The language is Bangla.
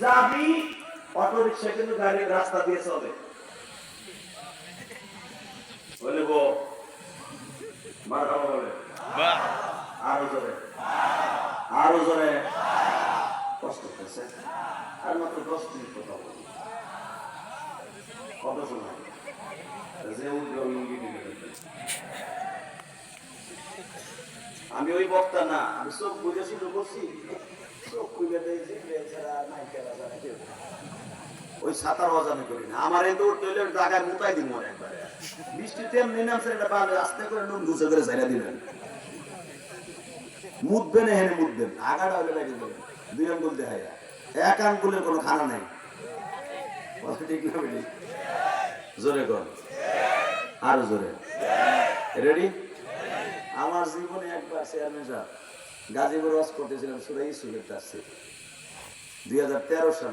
যাবি অটো রিক্সা কিন্তু গাড়ি রাস্তা দিয়ে চলে বলবো মারহাবা বলে আরো জোরে আরো জোরে কষ্ট করছে আর মাত্র 10 মিনিট কথা বলবো কত সময় যে উদ্যোগী দিবে আমি ওই বক্তা না আমি চোখ বুঝে শুরু করছি চোখ খুলে দিয়েছি বেচারা নাইকেল আজানে কেউ ওই সাঁতার অজানে করি না আমার এই দৌড় তৈলে জায়গায় মুতাই দিব মনে একবারে বৃষ্টিতে এমনি নামছে একটা পালে আস্তে করে নুন ঘুষে করে ঝাইরা দিলেন মুদবেন এখানে মুদবেন আগাটা হলে বাইরে দেবেন 2 আঙ্গুল দেখাইয়া 1 আঙ্গুলের কোনো খানা নাই ঠিক না বেটি জোরে কর আরো জোরে রেডি আমার জীবনে একবার চেয়ারম্যান সাহেব গাজীপুর ওয়াজ করতেছিলাম সূরা ইউসুফের তাফসীর 2013 সালে